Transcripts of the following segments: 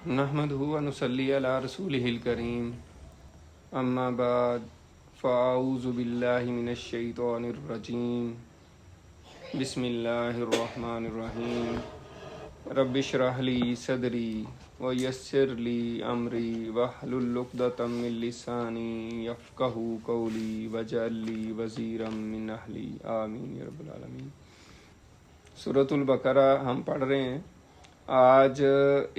نحمدہ ونصلی علی رسولہ الکریم اما بعد فاعوذ باللہ من الشیطان الرجیم بسم اللہ الرحمن الرحیم رب اشرح لی صدری ویسر لی امری واحلل عقدۃ من لسانی یفقہوا قولی واجعل لی وزیرا من اہلی آمین یا رب العالمین۔ سورۃ البقرہ ہم پڑھ رہے ہیں۔ آج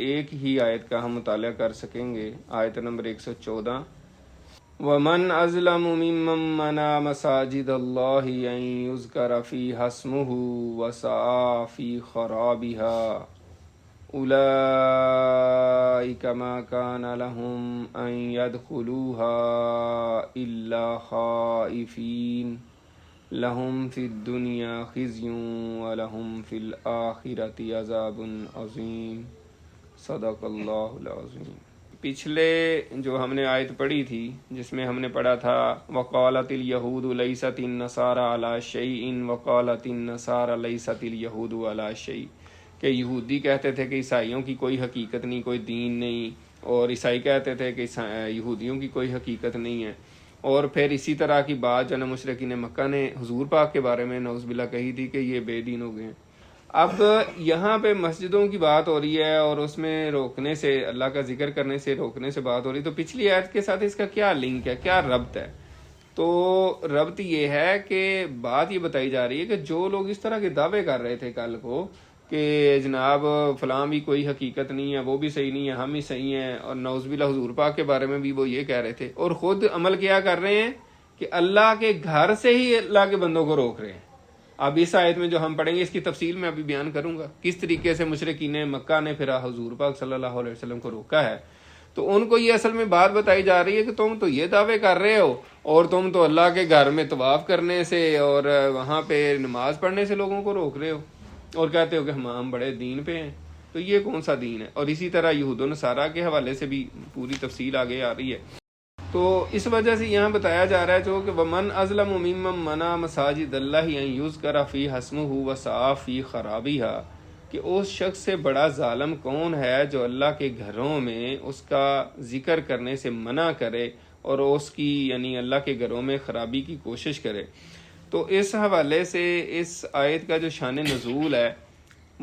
ایک ہی آیت کا ہم مطالعہ کر سکیں گے، آیت نمبر 114۔ وَمَنْ أَظْلَمُ مِمَّنْ مَنَعَ مَسَاجِدَ اللَّهِ أَنْ يُذْكَرَ فِيهَا اسْمُهُ وَسَعَىٰ فِي خَرَابِهَا أُولَٰئِكَ مَا كَانَ لَهُمْ أَنْ يَدْخُلُوهَا إِلَّا خَائِفِينَ لَهُمْ فِي الدُّنْيَا خِزْيٌ وَلَهُمْ فِي الْآخِرَةِ عَذَابٌ عَظِيمٌ۔ صدق اللہ العظیم۔ پچھلے جو ہم نے آیت پڑھی تھی جس میں ہم نے پڑھا تھا وَقَالَتِ الْيَهُودُ لَيْسَتِ النَّصَارَىٰ عَلَىٰ شَيْءٍ وَقَالَتِ النَّصَارَىٰ لَيْسَتِ الْيَهُودُ عَلَىٰ شَيْءٍ، کہ یہودی کہتے تھے کہ عیسائیوں کی کوئی حقیقت نہیں، کوئی دین نہیں، اور عیسائی کہتے تھے کہ یہودیوں کی کوئی حقیقت نہیں ہے۔ اور پھر اسی طرح کی بات جو ہے نا مشرکین مکہ نے حضور پاک کے بارے میں نعوذ باللہ کہی تھی کہ یہ بے دین ہو گئے ہیں۔ اب یہاں پہ مسجدوں کی بات ہو رہی ہے اور اس میں روکنے سے، اللہ کا ذکر کرنے سے روکنے سے بات ہو رہی ہے، تو پچھلی آیت کے ساتھ اس کا کیا لنک ہے، کیا ربط ہے؟ تو ربط یہ ہے کہ بات یہ بتائی جا رہی ہے کہ جو لوگ اس طرح کے دعوے کر رہے تھے کل کو کہ جناب فلاں بھی کوئی حقیقت نہیں ہے، وہ بھی صحیح نہیں ہے، ہم ہی صحیح ہیں، اور نعوذ باللہ حضور پاک کے بارے میں بھی وہ یہ کہہ رہے تھے، اور خود عمل کیا کر رہے ہیں کہ اللہ کے گھر سے ہی اللہ کے بندوں کو روک رہے ہیں۔ اب اس آیت میں جو ہم پڑھیں گے اس کی تفصیل میں ابھی بیان کروں گا، کس طریقے سے مشرکین مکہ نے پھر حضور پاک صلی اللہ علیہ وسلم کو روکا ہے۔ تو ان کو یہ اصل میں بات بتائی جا رہی ہے کہ تم تو یہ دعوے کر رہے ہو اور تم تو اللہ کے گھر میں طواف کرنے سے اور وہاں پہ نماز پڑھنے سے لوگوں کو روک رہے ہو، اور کہتے ہو کہ ہم بڑے دین پہ ہیں۔ تو یہ کون سا دین ہے؟ اور اسی طرح یہود و نصارہ کے حوالے سے بھی پوری تفصیل آگے آ رہی ہے۔ تو اس وجہ سے یہاں بتایا جا رہا ہے جو کہ وَمَنْ أَظْلَمُ مِمَّنْ مَنَعَ مَسَاجِدَ اللَّهِ أَنْ يُذْكَرَ فِيهَا اسْمُهُ وَسَعَىٰ فِي خَرَابِهَا، کہ اس شخص سے بڑا ظالم کون ہے جو اللہ کے گھروں میں اس کا ذکر کرنے سے منع کرے اور اس کی یعنی اللہ کے گھروں میں خرابی کی کوشش کرے۔ تو اس حوالے سے اس آیت کا جو شان نزول ہے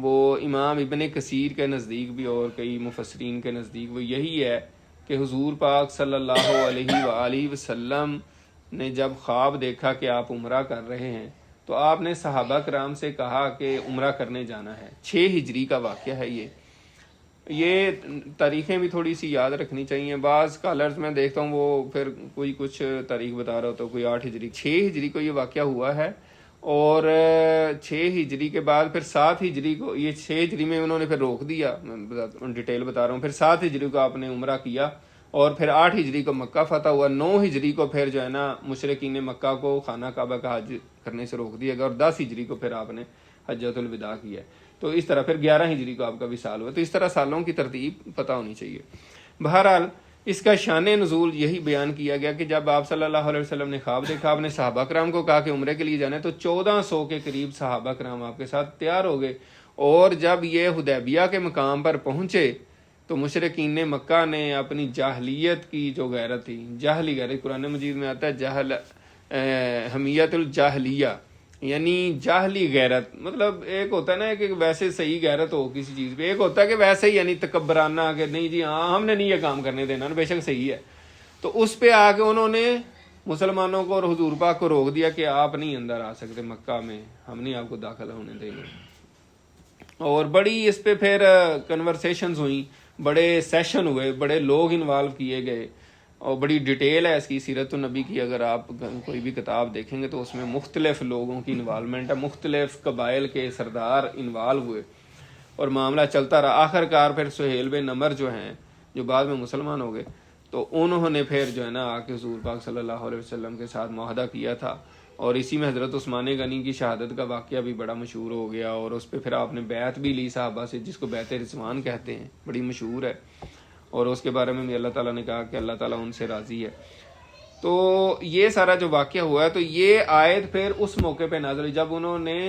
وہ امام ابن کثیر کے نزدیک بھی اور کئی مفسرین کے نزدیک وہ یہی ہے کہ حضور پاک صلی اللہ علیہ وآلہ وسلم نے جب خواب دیکھا کہ آپ عمرہ کر رہے ہیں تو آپ نے صحابہ کرام سے کہا کہ عمرہ کرنے جانا ہے۔ 6 ہجری کا واقعہ ہے یہ تاریخیں بھی تھوڑی سی یاد رکھنی چاہیے۔ بعض اسکالرز میں دیکھتا ہوں وہ پھر کوئی کچھ تاریخ بتا رہا ہوتا ہے، کوئی 8 ہجری، 6 ہجری کو یہ واقعہ ہوا ہے، اور 6 ہجری کے بعد پھر 7 ہجری کو، یہ 6 ہجری میں انہوں نے پھر روک دیا، میں ڈیٹیل بتا رہا ہوں، پھر 7 ہجری کو آپ نے عمرہ کیا، اور پھر 8 ہجری کو مکہ فتح ہوا، 9 ہجری کو پھر جو ہے نا مشرکین مکہ کو خانہ کعبہ کا حج کرنے سے روک دیا گیا، اور 10 ہجری کو پھر آپ نے حجۃ الوداع کیا ہے۔ تو اس طرح پھر 11 ہجری کو آپ کا وصال ہوا۔ تو اس طرح سالوں کی ترتیب پتہ ہونی چاہیے۔ بہرحال اس کا شان نزول یہی بیان کیا گیا کہ جب آپ صلی اللہ علیہ وسلم نے خواب دیکھا، آپ نے صحابہ کرام کو کہا کہ عمرے کے لیے جانا ہے، تو 1400 کے قریب صحابہ کرام آپ کے ساتھ تیار ہو گئے، اور جب یہ حدیبیہ کے مقام پر پہنچے تو مشرکین مکہ نے اپنی جاہلیت کی جو غیرت تھی، جاہلی غیرت، قرآن مجید میں آتا ہے جہل حمیت الجاہلیہ، یعنی جاہلی غیرت، مطلب ایک ہوتا ہے نا کہ ویسے صحیح غیرت ہو کسی چیز پہ، ایک ہوتا ہے کہ ویسے ہی یعنی تکبرانہ کہ نہیں جی ہاں ہم نے نہیں یہ کام کرنے دینا، بے شک صحیح ہے۔ تو اس پہ آ کے انہوں نے مسلمانوں کو اور حضور پاک کو روک دیا کہ آپ نہیں اندر آ سکتے مکہ میں، ہم نہیں آپ کو داخل ہونے دیں گے۔ اور بڑی اس پہ پھر کنورسیشنز ہوئیں، بڑے سیشن ہوئے، بڑے لوگ انوالو کیے گئے، اور بڑی ڈیٹیل ہے اس کی، سیرت النبی کی اگر آپ کوئی بھی کتاب دیکھیں گے تو اس میں مختلف لوگوں کی انوالومنٹ ہے، مختلف قبائل کے سردار انوالو ہوئے، اور معاملہ چلتا رہا۔ آخر کار پھر سہیل بن عمر جو ہیں، جو بعد میں مسلمان ہو گئے، تو انہوں نے پھر جو ہے نا آ کے حضور پاک صلی اللہ علیہ وسلم کے ساتھ معاہدہ کیا تھا، اور اسی میں حضرت عثمان غنی کی شہادت کا واقعہ بھی بڑا مشہور ہو گیا، اور اس پہ پھر آپ نے بیعت بھی لی صحابہ سے، جس کو بیعت رضوان کہتے ہیں، بڑی مشہور ہے، اور اس کے بارے میں بھی اللہ تعالیٰ نے کہا کہ اللہ تعالیٰ ان سے راضی ہے۔ تو یہ سارا جو واقعہ ہوا ہے، تو یہ آیت پھر اس موقع پہ نازل ہوئی جب انہوں نے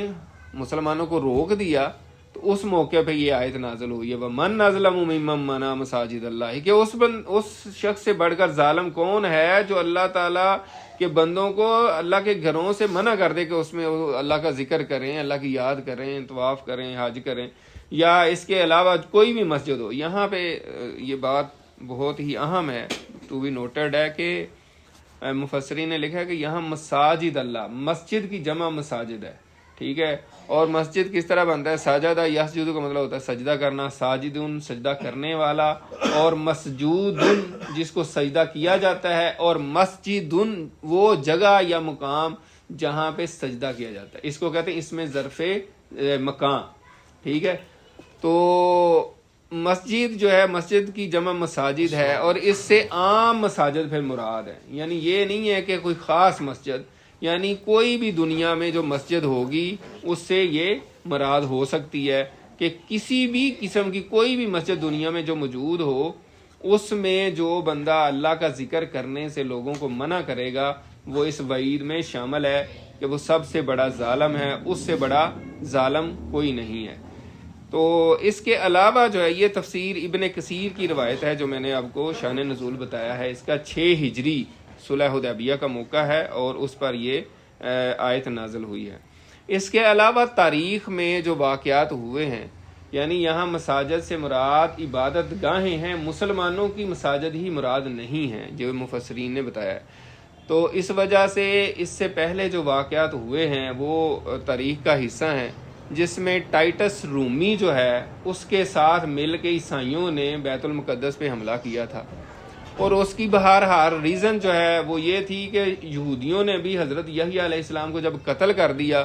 مسلمانوں کو روک دیا، تو تو اس موقع پہ یہ آیت نازل ہوئی ہے وَمَنْ أَظْلَمُ مِمَّن مَنَعَ مَسَاجِدَ اللَّهِ، کہ اس شخص سے بڑھ کر ظالم کون ہے جو اللہ تعالیٰ کے بندوں کو اللہ کے گھروں سے منع کر دے کہ اس میں اللہ کا ذکر کریں، اللہ کی یاد کریں، طواف کریں، حج کریں، یا اس کے علاوہ کوئی بھی مسجد ہو۔ یہاں پہ یہ بات بہت ہی اہم ہے، تو بھی نوٹڈ ہے کہ مفسرین نے لکھا ہے کہ یہاں مساجد اللہ، مسجد کی جمع مساجد ہے، ٹھیک ہے۔ اور مسجد کس طرح بنتا ہے؟ ساجدہ یسجد کا مطلب ہوتا ہے سجدہ کرنا، ساجدن سجدہ کرنے والا، اور مسجودن جس کو سجدہ کیا جاتا ہے، اور مسجدن وہ جگہ یا مقام جہاں پہ سجدہ کیا جاتا ہے، اس کو کہتے ہیں اس میں ظرف مکان، ٹھیک ہے۔ تو مسجد جو ہے، مسجد کی جمع مساجد ہے، اور اس سے عام مساجد پھر مراد ہے، یعنی یہ نہیں ہے کہ کوئی خاص مسجد، یعنی کوئی بھی دنیا میں جو مسجد ہوگی اس سے یہ مراد ہو سکتی ہے کہ کسی بھی قسم کی کوئی بھی مسجد دنیا میں جو موجود ہو، اس میں جو بندہ اللہ کا ذکر کرنے سے لوگوں کو منع کرے گا وہ اس وعید میں شامل ہے کہ وہ سب سے بڑا ظالم ہے، اس سے بڑا ظالم کوئی نہیں ہے۔ تو اس کے علاوہ جو ہے یہ تفسیر ابن کثیر کی روایت ہے جو میں نے آپ کو شان نزول بتایا ہے، اس کا 6 ہجری صلح حدیبیہ کا موقع ہے اور اس پر یہ آیت نازل ہوئی ہے۔ اس کے علاوہ تاریخ میں جو واقعات ہوئے ہیں، یعنی یہاں مساجد سے مراد عبادت گاہیں ہیں، مسلمانوں کی مساجد ہی مراد نہیں ہیں جو مفسرین نے بتایا ہے۔ تو اس وجہ سے اس سے پہلے جو واقعات ہوئے ہیں وہ تاریخ کا حصہ ہیں، جس میں ٹائٹس رومی جو ہے اس کے ساتھ مل کے عیسائیوں نے بیت المقدس پہ حملہ کیا تھا، اور اس کی بہرحال ریزن جو ہے وہ یہ تھی کہ یہودیوں نے بھی حضرت یحییٰ علیہ السلام کو جب قتل کر دیا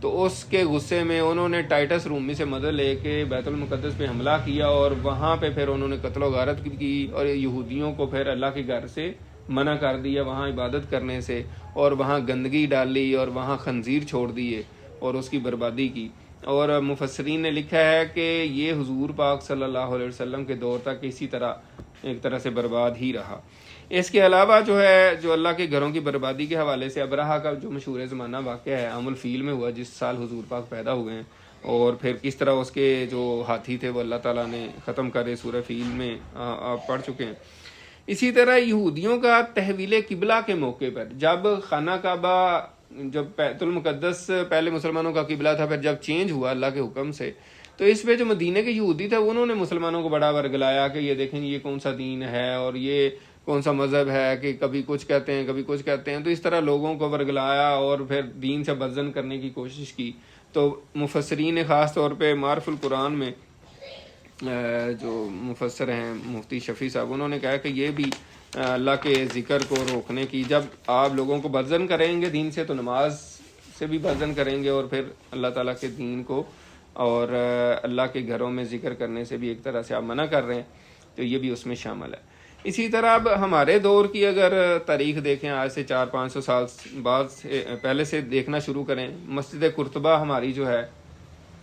تو اس کے غصے میں انہوں نے ٹائٹس رومی سے مدد لے کے بیت المقدس پہ حملہ کیا، اور وہاں پہ پھر انہوں نے قتل و غارت کی، اور یہودیوں کو پھر اللہ کے گھر سے منع کر دیا وہاں عبادت کرنے سے، اور وہاں گندگی ڈالی، اور وہاں خنزیر چھوڑ دیے اور اس کی بربادی کی۔ اور مفسرین نے لکھا ہے کہ یہ حضور پاک صلی اللہ علیہ وسلم کے دور تک اسی طرح ایک طرح سے برباد ہی رہا۔ اس کے علاوہ جو ہے جو اللہ کے گھروں کی بربادی کے حوالے سے ابرہہ کا جو مشہور زمانہ واقعہ ہے عام الفیل میں ہوا، جس سال حضور پاک پیدا ہوئے ہیں، اور پھر کس طرح اس کے جو ہاتھی تھے وہ اللہ تعالیٰ نے ختم کرے، سورہ فیل میں آپ پڑھ چکے ہیں۔ اسی طرح یہودیوں کا تحویل قبلہ کے موقع پر، جب خانہ کعبہ، جب بیت المقدس پہلے مسلمانوں کا قبلہ تھا، پھر جب چینج ہوا اللہ کے حکم سے، تو اس پہ جو مدینے کے یہودی تھے انہوں نے مسلمانوں کو بڑا ورگلایا کہ یہ دیکھیں یہ کون سا دین ہے اور یہ کون سا مذہب ہے، کہ کبھی کچھ کہتے ہیں کبھی کچھ کہتے ہیں، تو اس طرح لوگوں کو ورگلایا اور پھر دین سے بدزن کرنے کی کوشش کی۔ تو مفسرین نے خاص طور پہ معرف القرآن میں جو مفسر ہیں مفتی شفیع صاحب، انہوں نے کہا کہ یہ بھی اللہ کے ذکر کو روکنے کی، جب آپ لوگوں کو بدزن کریں گے دین سے تو نماز سے بھی بدزن کریں گے، اور پھر اللہ تعالیٰ کے دین کو اور اللہ کے گھروں میں ذکر کرنے سے بھی ایک طرح سے آپ منع کر رہے ہیں، تو یہ بھی اس میں شامل ہے۔ اسی طرح اب ہمارے دور کی اگر تاریخ دیکھیں، آج سے 400-500 سال بعد پہلے سے دیکھنا شروع کریں، مسجد قرطبہ ہماری جو ہے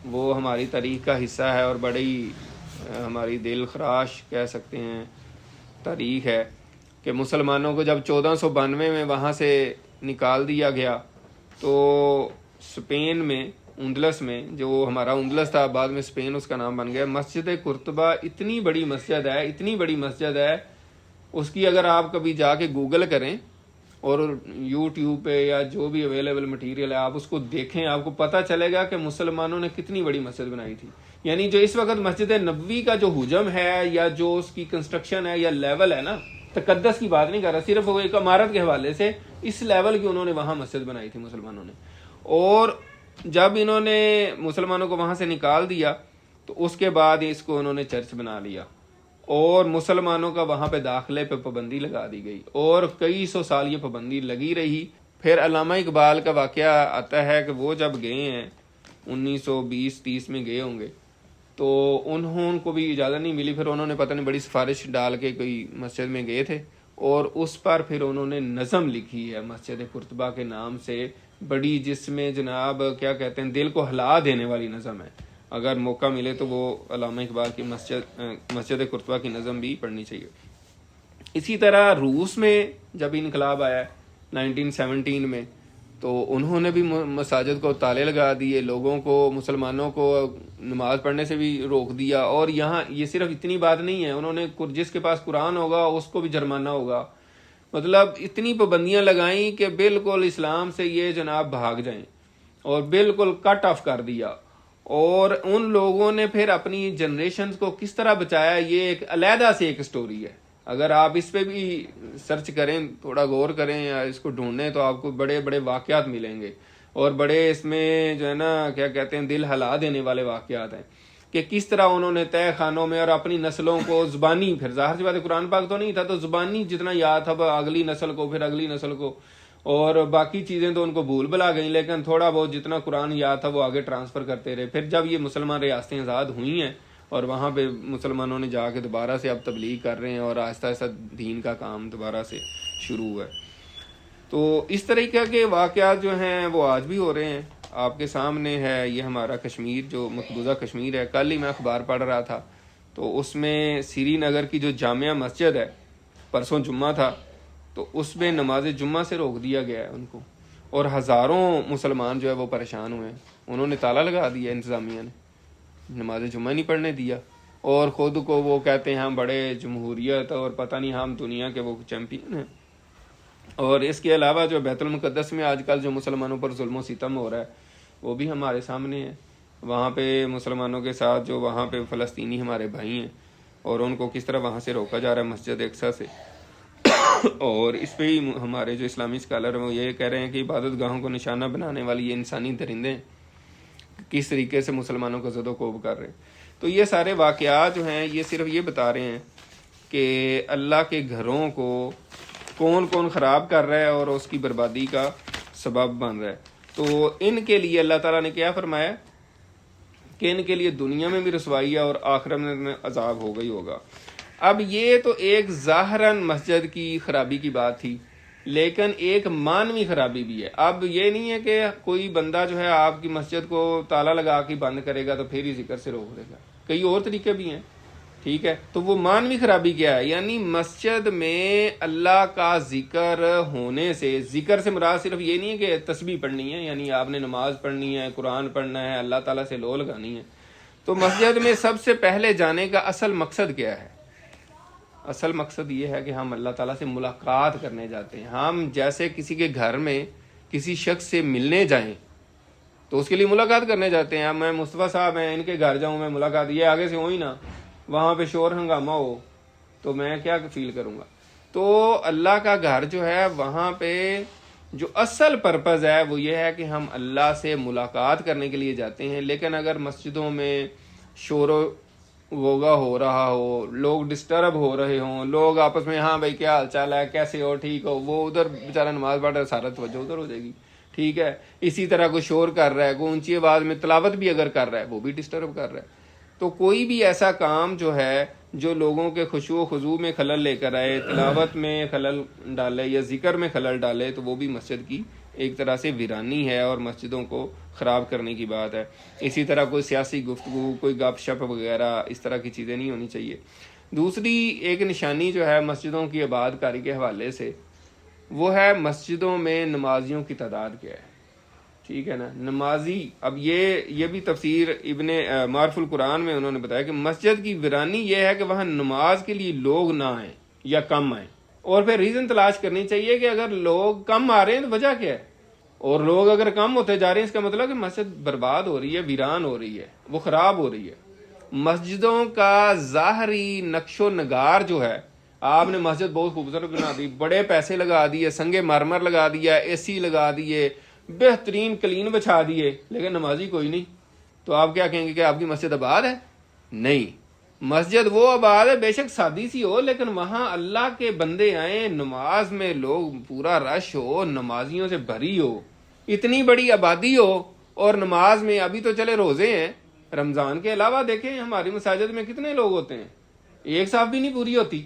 وہ ہماری تاریخ کا حصہ ہے، اور بڑی ہماری دل خراش کہہ سکتے ہیں تاریخ ہے کہ مسلمانوں کو جب 1492 میں وہاں سے نکال دیا گیا تو اسپین میں، اندلس میں، جو ہمارا اندلس تھا بعد میں اسپین اس کا نام بن گیا، مسجد قرطبہ اتنی بڑی مسجد ہے، اتنی بڑی مسجد ہے، اس کی اگر آپ کبھی جا کے گوگل کریں اور یوٹیوب پہ یا جو بھی اویلیبل مٹیریل ہے آپ اس کو دیکھیں، آپ کو پتہ چلے گا کہ مسلمانوں نے کتنی بڑی مسجد بنائی تھی۔ یعنی جو اس وقت مسجد نبوی کا جو حجم ہے یا جو اس کی کنسٹرکشن ہے یا لیول ہے نا، تقدس کی بات نہیں کر رہا، صرف وہ ایک عمارت کے حوالے سے اس لیول کی انہوں نے وہاں مسجد بنائی تھی مسلمانوں نے۔ اور جب انہوں نے مسلمانوں کو وہاں سے نکال دیا تو اس کے بعد اس کو انہوں نے چرچ بنا لیا، اور مسلمانوں کا وہاں پہ داخلے پہ پابندی لگا دی گئی، اور کئی سو سال یہ پابندی لگی رہی۔ پھر علامہ اقبال کا واقعہ آتا ہے کہ وہ جب گئے ہیں 1920-30 میں گئے ہوں گے، تو انہوں کو بھی اجازت نہیں ملی، پھر انہوں نے پتہ نہیں بڑی سفارش ڈال کے کوئی مسجد میں گئے تھے، اور اس پر پھر انہوں نے نظم لکھی ہے مسجد قرطبہ کے نام سے، بڑی، جس میں جناب کیا کہتے ہیں دل کو ہلا دینے والی نظم ہے۔ اگر موقع ملے تو وہ علامہ اقبال کی مسجد قرطبہ کی نظم بھی پڑھنی چاہیے۔ اسی طرح روس میں جب انقلاب آیا 1917 میں، تو انہوں نے بھی مساجد کو تالے لگا دیے، لوگوں کو، مسلمانوں کو نماز پڑھنے سے بھی روک دیا. اور یہاں یہ صرف اتنی بات نہیں ہے، انہوں نے جس کے پاس قرآن ہوگا اس کو بھی جرمانہ ہوگا. مطلب اتنی پابندیاں لگائیں کہ بالکل اسلام سے یہ جناب بھاگ جائیں، اور بالکل کٹ آف کر دیا. اور ان لوگوں نے پھر اپنی جنریشنز کو کس طرح بچایا، یہ ایک علیحدہ سے ایک سٹوری ہے. اگر آپ اس پہ بھی سرچ کریں، تھوڑا غور کریں یا اس کو ڈھونڈیں، تو آپ کو بڑے بڑے واقعات ملیں گے، اور بڑے اس میں جو ہے نا کیا کہتے ہیں، دل ہلا دینے والے واقعات ہیں کہ کس طرح انہوں نے تہہ خانوں میں اور اپنی نسلوں کو زبانی، پھر ظاہر سی بات ہے قرآن پاک تو نہیں تھا، تو زبانی جتنا یاد تھا اگلی نسل کو، پھر اگلی نسل کو، اور باقی چیزیں تو ان کو بھول بھلا گئیں، لیکن تھوڑا بہت جتنا قرآن یاد تھا وہ آگے ٹرانسفر کرتے رہے. پھر جب یہ مسلمان ریاستیں آزاد ہوئی ہیں اور وہاں پہ مسلمانوں نے جا کے دوبارہ سے اب تبلیغ کر رہے ہیں، اور آہستہ آہستہ دین کا کام دوبارہ سے شروع ہوا ہے. تو اس طریقے کے واقعات جو ہیں وہ آج بھی ہو رہے ہیں. آپ کے سامنے ہے یہ ہمارا کشمیر، جو مقبوضہ کشمیر ہے. کل ہی میں اخبار پڑھ رہا تھا، تو اس میں سری نگر کی جو جامعہ مسجد ہے، پرسوں جمعہ تھا، تو اس میں نماز جمعہ سے روک دیا گیا ہے ان کو، اور ہزاروں مسلمان جو ہے وہ پریشان ہوئے ہیں. انہوں نے تالا لگا دیا، انتظامیہ نے نماز جمعہ نہیں پڑھنے دیا، اور خود کو وہ کہتے ہیں ہم بڑے جمہوریت اور پتہ نہیں ہم دنیا کے وہ چیمپئن ہیں. اور اس کے علاوہ جو بیت المقدس میں آج کل جو مسلمانوں پر ظلم و ستم ہو رہا ہے وہ بھی ہمارے سامنے ہے. وہاں پہ مسلمانوں کے ساتھ جو وہاں پہ فلسطینی ہمارے بھائی ہیں، اور ان کو کس طرح وہاں سے روکا جا رہا ہے مسجد اقصیٰ سے. اور اس پہ ہی ہمارے جو اسلامی اسکالر ہیں وہ یہ کہہ رہے ہیں کہ عبادت گاہوں کو نشانہ بنانے والی یہ انسانی درندے کس طریقے سے مسلمانوں کو زد و کوب کر رہے ہیں. تو یہ سارے واقعات جو ہیں یہ صرف یہ بتا رہے ہیں کہ اللہ کے گھروں کو کون کون خراب کر رہا ہے اور اس کی بربادی کا سبب بن رہا ہے. تو ان کے لیے اللہ تعالیٰ نے کیا فرمایا کہ ان کے لیے دنیا میں بھی رسوائی ہے اور آخرت میں عذاب ہوگا ہی ہوگا. اب یہ تو ایک ظاہراً مسجد کی خرابی کی بات تھی، لیکن ایک مانوی خرابی بھی ہے. اب یہ نہیں ہے کہ کوئی بندہ جو ہے آپ کی مسجد کو تالا لگا کے بند کرے گا تو پھر ہی ذکر سے روک دے گا، کئی اور طریقے بھی ہیں. ٹھیک ہے، تو وہ مانوی خرابی کیا ہے؟ یعنی مسجد میں اللہ کا ذکر ہونے سے، ذکر سے مراد صرف یہ نہیں ہے کہ تسبیح پڑھنی ہے، یعنی آپ نے نماز پڑھنی ہے، قرآن پڑھنا ہے، اللہ تعالیٰ سے لو لگانی ہے. تو مسجد میں سب سے پہلے جانے کا اصل مقصد کیا ہے؟ اصل مقصد یہ ہے کہ ہم اللہ تعالیٰ سے ملاقات کرنے جاتے ہیں. ہم جیسے کسی کے گھر میں کسی شخص سے ملنے جائیں تو اس کے لیے ملاقات کرنے جاتے ہیں. اب میں مصطفیٰ صاحب ہیں، ان کے گھر جاؤں، میں ملاقات، یہ آگے سے ہوئی نا، وہاں پہ شور ہنگامہ ہو تو میں کیا فیل کروں گا؟ تو اللہ کا گھر جو ہے وہاں پہ جو اصل پرپز ہے وہ یہ ہے کہ ہم اللہ سے ملاقات کرنے کے لیے جاتے ہیں. لیکن اگر مسجدوں میں شور و غوغا ہو رہا ہو، لوگ ڈسٹرب ہو رہے ہوں، لوگ آپس میں ہاں بھائی کیا حال چال ہے، کیسے ہو، ٹھیک ہو، وہ ادھر بیچارہ نماز پڑھ رہا ہے، سارا توجہ ادھر ہو جائے گی. ٹھیک ہے، اسی طرح کوئی شور کر رہا ہے، کوئی اونچی آواز میں تلاوت بھی اگر کر رہا ہے وہ بھی ڈسٹرب کر رہا ہے. تو کوئی بھی ایسا کام جو ہے جو لوگوں کے خشوع و خضوع میں خلل لے کر آئے، تلاوت میں خلل ڈالے یا ذکر میں خلل ڈالے، تو وہ بھی مسجد کی ایک طرح سے ویرانی ہے اور مسجدوں کو خراب کرنے کی بات ہے. اسی طرح کوئی سیاسی گفتگو، کوئی گپ شپ وغیرہ اس طرح کی چیزیں نہیں ہونی چاہیے. دوسری ایک نشانی جو ہے مسجدوں کی آباد کاری کے حوالے سے وہ ہے مسجدوں میں نمازیوں کی تعداد کیا ہے. ٹھیک ہے نا، نمازی. اب یہ بھی تفسیر ابن معرف القرآن میں انہوں نے بتایا کہ مسجد کی ویرانی یہ ہے کہ وہاں نماز کے لیے لوگ نہ آئیں یا کم آئیں، اور پھر ریزن تلاش کرنی چاہیے کہ اگر لوگ کم آ رہے ہیں تو وجہ کیا ہے، اور لوگ اگر کم ہوتے جا رہے ہیں اس کا مطلب کہ مسجد برباد ہو رہی ہے، ویران ہو رہی ہے، وہ خراب ہو رہی ہے. مسجدوں کا ظاہری نقش و نگار جو ہے، آپ نے مسجد بہت خوبصورت بنا دی، بڑے پیسے لگا دیے، سنگ مرمر لگا دیا، اے سی لگا دیے، بہترین کلین بچھا دیے، لیکن نمازی کوئی نہیں، تو آپ کیا کہیں گے کہ آپ کی مسجد آباد ہے؟ نہیں، مسجد وہ آباد ہے بے شک سادی سی ہو، لیکن وہاں اللہ کے بندے آئیں، نماز میں لوگ پورا رش ہو، نمازیوں سے بھری ہو، اتنی بڑی آبادی ہو، اور نماز میں ابھی تو چلے روزے ہیں، رمضان کے علاوہ دیکھیں ہماری مساجد میں کتنے لوگ ہوتے ہیں، ایک صاف بھی نہیں پوری ہوتی.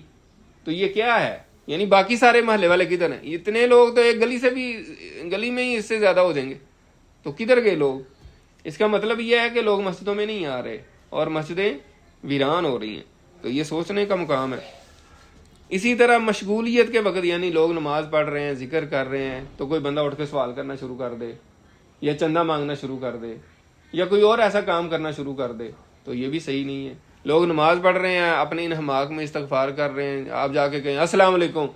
تو یہ کیا ہے؟ یعنی باقی سارے محلے والے کدھر ہیں؟ اتنے لوگ تو ایک گلی میں ہی اس سے زیادہ ہو جائیں گے، تو کدھر گئے لوگ؟ اس کا مطلب یہ ہے کہ لوگ مسجدوں میں نہیں آ رہے اور مسجدیں ویران ہو رہی ہیں. تو یہ سوچنے کا مقام ہے. اسی طرح مشغولیت کے وقت، یعنی لوگ نماز پڑھ رہے ہیں، ذکر کر رہے ہیں، تو کوئی بندہ اٹھ کے سوال کرنا شروع کر دے یا چندہ مانگنا شروع کر دے یا کوئی اور ایسا کام کرنا شروع کر دے، تو یہ بھی صحیح نہیں ہے۔ لوگ نماز پڑھ رہے ہیں، اپنے ان حماق میں استغفار کر رہے ہیں، آپ جا کے کہیں السلام علیکم،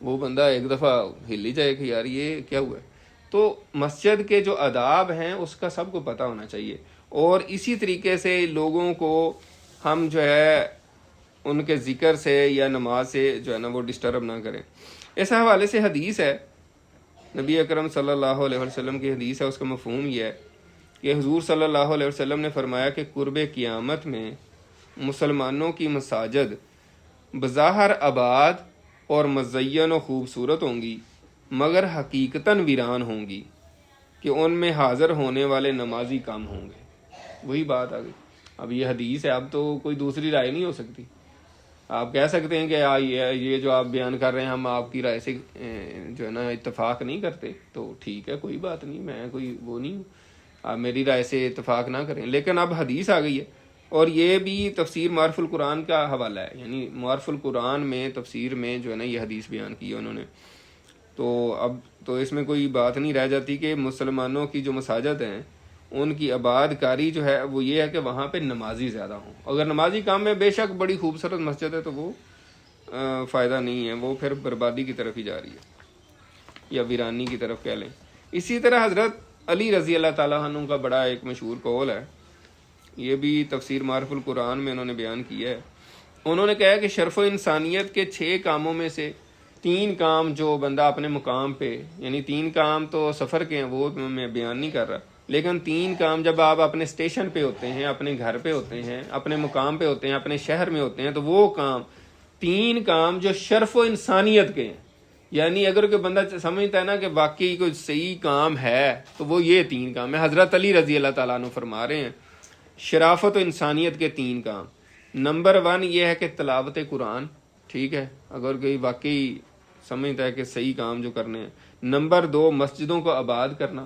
وہ بندہ ایک دفعہ ہل ہی جائے کہ یار یہ کیا ہوا ہے۔ تو مسجد کے جو آداب ہیں اس کا سب کو پتہ ہونا چاہیے، اور اسی طریقے سے لوگوں کو ہم جو ہے ان کے ذکر سے یا نماز سے جو ہے نا وہ ڈسٹرب نہ کریں۔ اس حوالے سے حدیث ہے، نبی اکرم صلی اللہ علیہ وسلم کی حدیث ہے، اس کا مفہوم یہ ہے کہ حضور صلی اللہ علیہ وسلم نے فرمایا کہ قرب قیامت میں مسلمانوں کی مساجد بظاہر آباد اور مزین و خوبصورت ہوں گی، مگر حقیقتاً ویران ہوں گی کہ ان میں حاضر ہونے والے نمازی کم ہوں گے۔ وہی بات آ گئی، اب یہ حدیث ہے، اب تو کوئی دوسری رائے نہیں ہو سکتی۔ آپ کہہ سکتے ہیں کہ یہ جو آپ بیان کر رہے ہیں ہم آپ کی رائے سے جو ہے نا اتفاق نہیں کرتے، تو ٹھیک ہے، کوئی بات نہیں، میں کوئی وہ نہیں ہوں، آپ میری رائے سے اتفاق نہ کریں، لیکن اب حدیث آ گئی ہے، اور یہ بھی تفسیر معارف القرآن کا حوالہ ہے، یعنی معارف القرآن میں تفسیر میں جو ہے نا یہ حدیث بیان کی ہے انہوں نے، تو اب تو اس میں کوئی بات نہیں رہ جاتی کہ مسلمانوں کی جو مساجد ہیں ان کی آباد کاری جو ہے وہ یہ ہے کہ وہاں پہ نمازی زیادہ ہوں۔ اگر نمازی کام میں بے شک بڑی خوبصورت مسجد ہے تو وہ فائدہ نہیں ہے، وہ پھر بربادی کی طرف ہی جا رہی ہے یا ویرانی کی طرف کہہ لیں۔ اسی طرح حضرت علی رضی اللہ تعالیٰ عنہ کا بڑا ایک مشہور قول ہے، یہ بھی تفسیر معارف القرآن میں انہوں نے بیان کیا ہے۔ انہوں نے کہا کہ شرف و انسانیت کے 6 کاموں میں سے 3 کام جو بندہ اپنے مقام پہ، یعنی 3 کام تو سفر کے ہیں وہ میں بیان نہیں کر رہا، لیکن 3 کام جب آپ اپنے اسٹیشن پہ ہوتے ہیں، اپنے گھر پہ ہوتے ہیں، اپنے مقام پہ ہوتے ہیں، اپنے شہر میں ہوتے ہیں، تو وہ کام 3 کام جو شرف و انسانیت کے ہیں، یعنی اگر کوئی بندہ سمجھتا ہے نا کہ واقعی کوئی صحیح کام ہے تو وہ یہ 3 کام ہے۔ حضرت علی رضی اللہ تعالیٰ عنہ فرما رہے ہیں شرافت و انسانیت کے 3 کام۔ نمبر 1 یہ ہے کہ تلاوت قرآن، ٹھیک ہے، اگر کوئی واقعی سمجھتا ہے کہ صحیح کام جو کرنے ہیں۔ نمبر 2 مسجدوں کو آباد کرنا،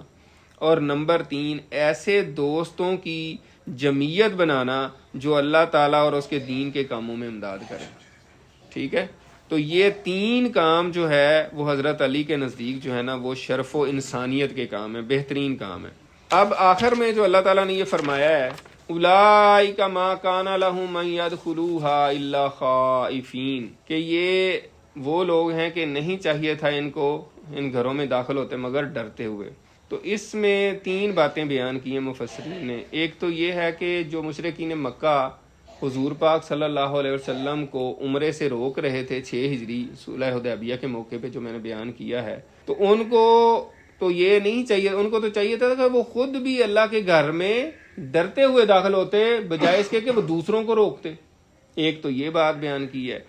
اور نمبر 3 ایسے دوستوں کی جمعیت بنانا جو اللہ تعالیٰ اور اس کے دین کے کاموں میں امداد کریں، ٹھیک ہے۔ تو یہ 3 کام جو ہے وہ حضرت علی کے نزدیک جو ہے نا وہ شرف و انسانیت کے کام ہیں، بہترین کام ہے۔ اب آخر میں جو اللہ تعالیٰ نے یہ فرمایا ہے اولئک ما کان لهم ان يدخلوها الا خائفین، کہ یہ وہ لوگ ہیں کہ نہیں چاہیے تھا ان کو ان گھروں میں داخل ہوتے مگر ڈرتے ہوئے۔ تو اس میں 3 باتیں بیان کی ہیں مفسرین نے۔ ایک تو یہ ہے کہ جو مشرکین مکہ حضور پاک صلی اللہ علیہ وسلم کو عمرے سے روک رہے تھے 6 ہجری صلح حدیبیہ کے موقع پہ، جو میں نے بیان کیا ہے، تو ان کو تو یہ نہیں چاہیے، ان کو تو چاہیے تھا کہ وہ خود بھی اللہ کے گھر میں ڈرتے ہوئے داخل ہوتے بجائے اس کے کہ وہ دوسروں کو روکتے۔ ایک تو یہ بات بیان کی ہے۔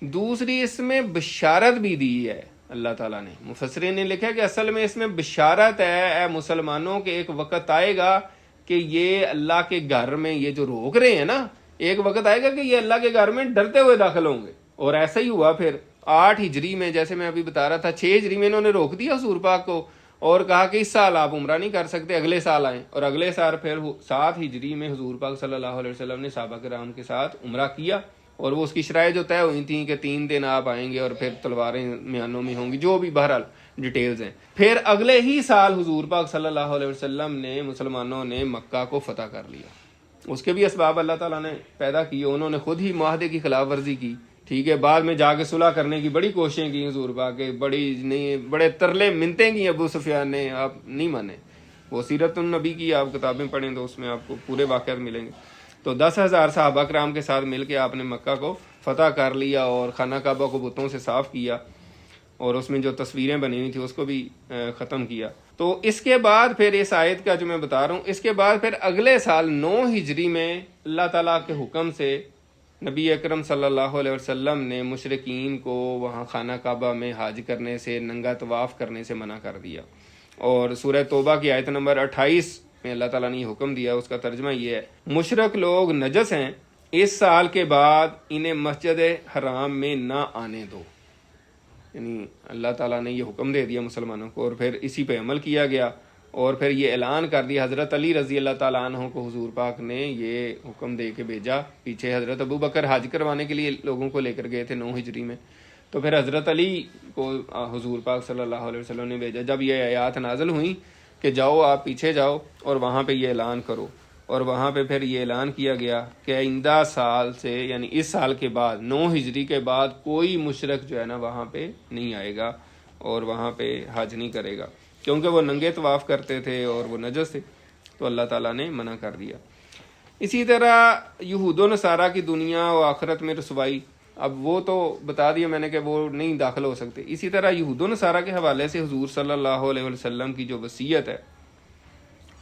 دوسری اس میں بشارت بھی دی ہے اللہ تعالیٰ نے، مفسرین نے لکھا کہ اصل میں اس میں بشارت ہے اے مسلمانوں کہ ایک وقت آئے گا کہ یہ اللہ کے گھر میں یہ جو روک رہے ہیں نا، ایک وقت آئے گا کہ یہ اللہ کے گھر میں ڈرتے ہوئے داخل ہوں گے۔ اور ایسا ہی ہوا پھر 8 ہجری میں، جیسے میں ابھی بتا رہا تھا، 6 ہجری میں انہوں نے روک دیا حضور پاک کو اور کہا کہ اس سال آپ عمرہ نہیں کر سکتے، اگلے سال آئیں، اور اگلے سال پھر 7 ہجری میں حضور پاک صلی اللہ علیہ وسلم نے صحابہ کرام کے ساتھ عمرہ کیا، اور وہ اس کی شرائط جو طے ہوئی تھیں کہ 3 دن آپ آئیں گے اور پھر تلواریں میانوں میں ہوں گی، جو بھی بہرحال ڈیٹیلز ہیں۔ پھر اگلے ہی سال حضور پاک صلی اللہ علیہ وسلم نے مسلمانوں نے مکہ کو فتح کر لیا۔ اس کے بھی اسباب اللہ تعالیٰ نے پیدا کیے، انہوں نے خود ہی معاہدے کی خلاف ورزی کی، ٹھیک ہے، بعد میں جا کے صلح کرنے کی بڑی کوششیں کی حضور پاک کے، بڑے ترلے منتیں کی ابو سفیان نے، آپ نہیں مانے۔ وہ سیرت النبی کی آپ کتابیں پڑھیں تو اس میں آپ کو پورے واقعات ملیں گے۔ تو 10,000 صحابہ کرام کے ساتھ مل کے آپ نے مکہ کو فتح کر لیا اور خانہ کعبہ کو بتوں سے صاف کیا، اور اس میں جو تصویریں بنی ہوئی تھی اس کو بھی ختم کیا۔ تو اس کے بعد پھر اس آیت کا جو میں بتا رہا ہوں، اس کے بعد پھر اگلے سال 9 ہجری میں اللہ تعالیٰ کے حکم سے نبی اکرم صلی اللہ علیہ وسلم نے مشرکین کو وہاں خانہ کعبہ میں حج کرنے سے، ننگا طواف کرنے سے منع کر دیا۔ اور سورہ توبہ کی آیت نمبر 28 میں اللہ تعالیٰ نے یہ حکم دیا، اس کا ترجمہ یہ ہے، مشرک لوگ نجس ہیں، اس سال کے بعد انہیں مسجد حرام میں نہ آنے دو۔ یعنی اللہ تعالیٰ نے یہ حکم دے دیا مسلمانوں کو، اور پھر اسی پہ عمل کیا گیا، اور پھر یہ اعلان کر دیا حضرت علی رضی اللہ تعالیٰ عنہ کو حضور پاک نے یہ حکم دے کے بھیجا۔ پیچھے حضرت ابو بکر حج کروانے کے لیے لوگوں کو لے کر گئے تھے 9 ہجری میں، تو پھر حضرت علی کو حضور پاک صلی اللہ علیہ وسلم نے بھیجا. جب یہ آیات نازل ہوئیں کہ جاؤ آپ پیچھے جاؤ اور وہاں پہ یہ اعلان کرو, اور وہاں پہ پھر یہ اعلان کیا گیا کہ آئندہ سال سے یعنی اس سال کے بعد 9 ہجری کے بعد کوئی مشرک جو ہے نا وہاں پہ نہیں آئے گا اور وہاں پہ حج نہیں کرے گا, کیونکہ وہ ننگے طواف کرتے تھے اور وہ نجس تھے, تو اللہ تعالیٰ نے منع کر دیا. اسی طرح یہود و نصارہ کی دنیا و آخرت میں رسوائی, اب وہ تو بتا دیا میں نے کہ وہ نہیں داخل ہو سکتے. اسی طرح یہود و نصارہ کے حوالے سے حضور صلی اللہ علیہ وسلم کی جو وصیت ہے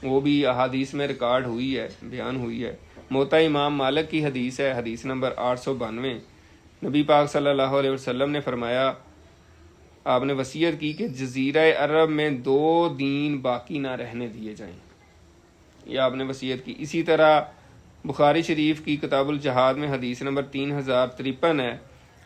وہ بھی احادیث میں ریکارڈ ہوئی ہے, بیان ہوئی ہے. موطا امام مالک کی حدیث ہے, حدیث نمبر 892. نبی پاک صلی اللہ علیہ وسلم نے فرمایا, آپ نے وصیت کی کہ جزیرہ عرب میں 2 دین باقی نہ رہنے دیے جائیں, یہ آپ نے وصیت کی. اسی طرح بخاری شریف کی کتاب الجہاد میں حدیث نمبر 3053 ہے,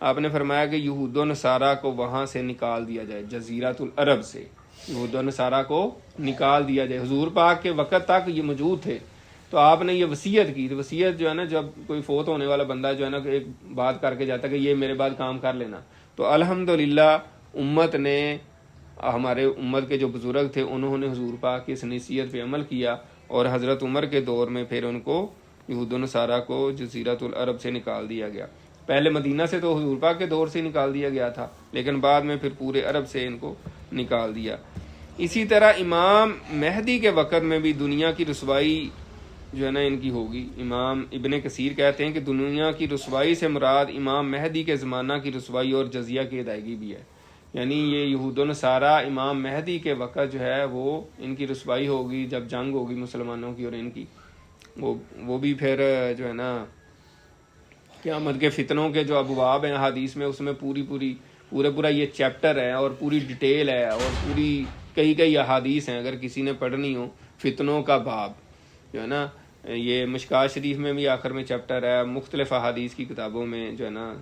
آپ نے فرمایا کہ یہود و نصارہ کو وہاں سے نکال دیا جائے, جزیرۃ العرب سے یہود و نصارہ کو نکال دیا جائے. حضور پاک کے وقت تک یہ موجود تھے, تو آپ نے یہ وصیت کی. تو وصیت جو ہے نا, جب کوئی فوت ہونے والا بندہ جو ہے نا ایک بات کر کے جاتا کہ یہ میرے بعد کام کر لینا, تو الحمدللہ امت نے, ہمارے امت کے جو بزرگ تھے انہوں نے حضور پاک کی اس نصیحت پہ عمل کیا, اور حضرت عمر کے دور میں پھر ان کو یہود و نصارہ کو جزیرۃ العرب سے نکال دیا گیا. پہلے مدینہ سے تو حضور پاک کے دور سے نکال دیا گیا تھا, لیکن بعد میں پھر پورے عرب سے ان کو نکال دیا. اسی طرح امام مہدی کے وقت میں بھی دنیا کی رسوائی جو ہے نا ان کی ہوگی. امام ابن کثیر کہتے ہیں کہ دنیا کی رسوائی سے مراد امام مہدی کے زمانہ کی رسوائی اور جزیہ کی ادائیگی بھی ہے. یعنی یہ یہود و نصارہ امام مہدی کے وقت جو ہے وہ ان کی رسوائی ہوگی, جب جنگ ہوگی مسلمانوں کی اور ان کی, وہ بھی پھر جو ہے نا قیامت کے فتنوں کے جو ابواب ہیں حدیث میں, اس میں پورا یہ چیپٹر ہے اور پوری ڈیٹیل ہے اور پوری کئی احادیث ہیں. اگر کسی نے پڑھنی ہو فتنوں کا باب جو ہے نا, یہ مشکات شریف میں بھی آخر میں چیپٹر ہے, مختلف احادیث کی کتابوں میں جو ہے نا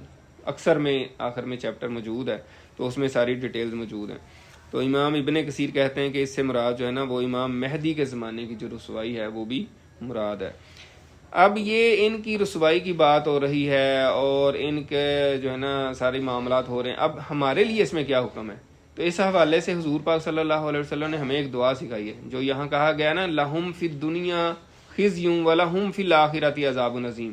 اکثر میں آخر میں چیپٹر موجود ہے, تو اس میں ساری ڈیٹیلز موجود ہیں. تو امام ابن کثیر کہتے ہیں کہ اس سے مراد جو ہے نا وہ امام مہدی کے زمانے کی جو رسوائی ہے وہ بھی مراد ہے. اب یہ ان کی رسوائی کی بات ہو رہی ہے اور ان کے جو ہے نا سارے معاملات ہو رہے ہیں. اب ہمارے لیے اس میں کیا حکم ہے؟ تو اس حوالے سے حضور پاک صلی اللہ علیہ وسلم نے ہمیں ایک دعا سکھائی ہے, جو یہاں کہا گیا نا, لہم فی الدنیا خزی ولہم فی الآخرۃ عذاب عظیم,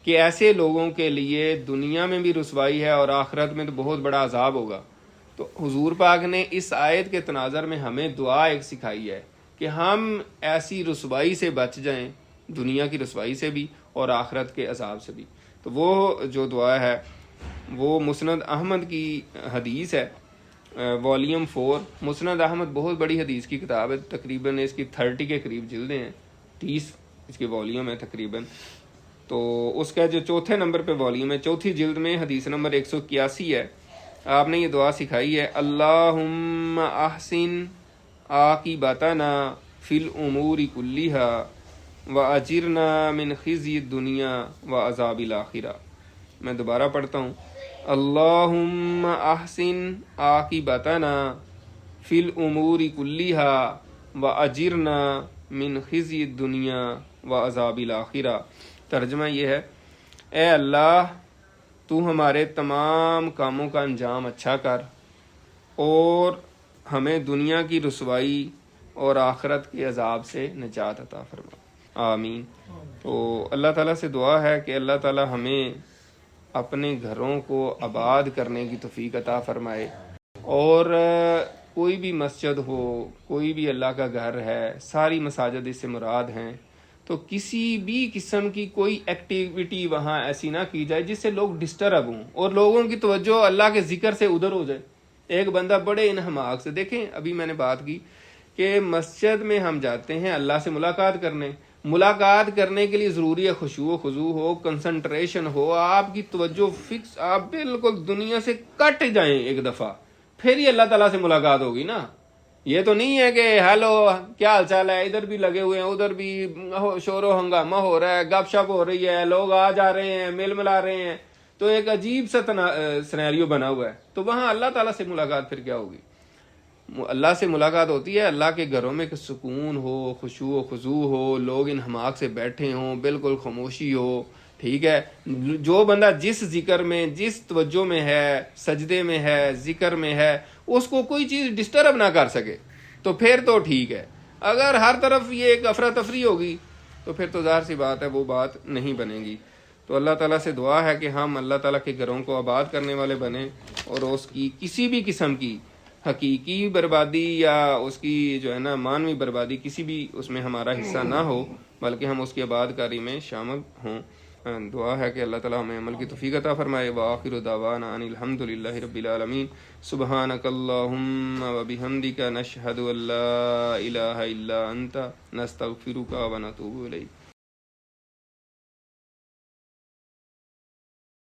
کہ ایسے لوگوں کے لیے دنیا میں بھی رسوائی ہے اور آخرت میں تو بہت بڑا عذاب ہوگا. تو حضور پاک نے اس آیت کے تناظر میں ہمیں دعا ایک سکھائی ہے کہ ہم ایسی رسوائی سے بچ جائیں, دنیا کی رسوائی سے بھی اور آخرت کے عذاب سے بھی. تو وہ جو دعا ہے وہ مسند احمد کی حدیث ہے, والیوم 4. مسند احمد بہت بڑی حدیث کی کتاب ہے, تقریباً اس کی 30 کے قریب جلدیں ہیں, 30 اس کی والیوم ہے تقریباً. تو اس کا جو 4 نمبر پہ والیوم ہے, 4 جلد میں حدیث نمبر 181 ہے. آپ نے یہ دعا سکھائی ہے, اللہم احسن عاقبتنا فی الامور کلیہا وَأَجِرْنَا مِنْ خِزْيِ الدُّنْيَا وَعَذَابِ الْآخِرَةِ. میں دوبارہ پڑھتا ہوں, اللہم احسن عاقبتنا فی الامور کلیہا وَأَجِرْنَا مِنْ خِزْيِ الدُّنْيَا وَعَذَابِ الْآخِرَةِ. ترجمہ یہ ہے, اے اللہ تو ہمارے تمام کاموں کا انجام اچھا کر اور ہمیں دنیا کی رسوائی اور آخرت کے عذاب سے نجات عطا فرما, آمین. تو اللہ تعالیٰ سے دعا ہے کہ اللہ تعالیٰ ہمیں اپنے گھروں کو آباد کرنے کی توفیق عطا فرمائے, اور کوئی بھی مسجد ہو, کوئی بھی اللہ کا گھر ہے, ساری مساجد اس سے مراد ہیں, تو کسی بھی قسم کی کوئی ایکٹیویٹی وہاں ایسی نہ کی جائے جس سے لوگ ڈسٹرب ہوں اور لوگوں کی توجہ اللہ کے ذکر سے ادھر ہو جائے. ایک بندہ بڑے انہماک سے, دیکھیں ابھی میں نے بات کی کہ مسجد میں ہم جاتے ہیں اللہ سے ملاقات کرنے کے لیے ضروری ہے خشوع و خضوع ہو, کنسنٹریشن ہو, آپ کی توجہ فکس, آپ بالکل دنیا سے کٹ جائیں ایک دفعہ, پھر ہی اللہ تعالیٰ سے ملاقات ہوگی نا. یہ تو نہیں ہے کہ ہیلو کیا حال چال ہے, ادھر بھی لگے ہوئے ہیں, ادھر بھی شور و ہنگامہ ہو رہا ہے, گپ شپ ہو رہی ہے, لوگ آ جا رہے ہیں, مل ملا رہے ہیں, تو ایک عجیب سا سینیریو بنا ہوا ہے. تو وہاں اللہ تعالیٰ سے ملاقات پھر کیا ہوگی؟ اللہ سے ملاقات ہوتی ہے اللہ کے گھروں میں کہ سکون ہو, خشوع و خضوع ہو, لوگ انہماک سے بیٹھے ہوں, بالکل خاموشی ہو, ٹھیک ہے، جو بندہ جس ذکر میں، جس توجہ میں ہے، سجدے میں ہے، ذکر میں ہے، اس کو کوئی چیز ڈسٹرب نہ کر سکے تو پھر تو ٹھیک ہے. اگر ہر طرف یہ ایک افراتفری ہوگی تو پھر تو ظاہر سی بات ہے وہ بات نہیں بنے گی. تو اللہ تعالیٰ سے دعا ہے کہ ہم اللہ تعالیٰ کے گھروں کو آباد کرنے والے بنیں، اور اس کی کسی بھی قسم کی حقیقی بربادی یا اس کی جو ہے نا معنوی بربادی، کسی بھی اس میں ہمارا حصہ نہ ہو، بلکہ ہم اس کی آباد کاری میں شامل ہوں. دعا ہے کہ اللہ تعالیٰ ہمیں عمل کی توفیق عطا فرمائے. وآخر دعوانا ان الحمد للہ رب العالمین. سبحانک اللہم وبحمدک نشہد ان لا الہ الا انت نستغفرک ونتوب الیک.